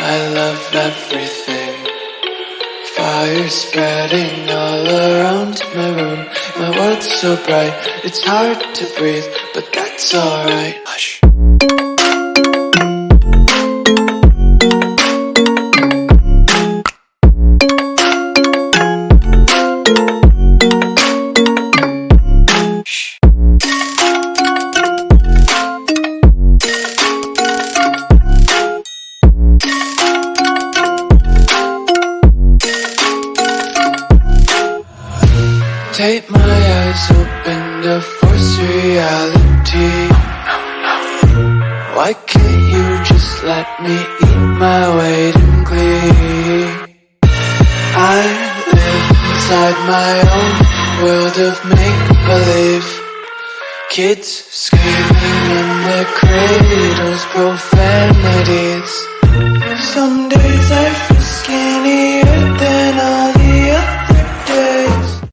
I love everything. Fire spreading all around my room. My world's so bright, it's hard to breathe, but that's alright. Hush. Take my eyes open to force reality. Why can't you just let me eat my weight in glee? I live inside my own world of make-believe. Kids screaming in their cradles, profanities. Someday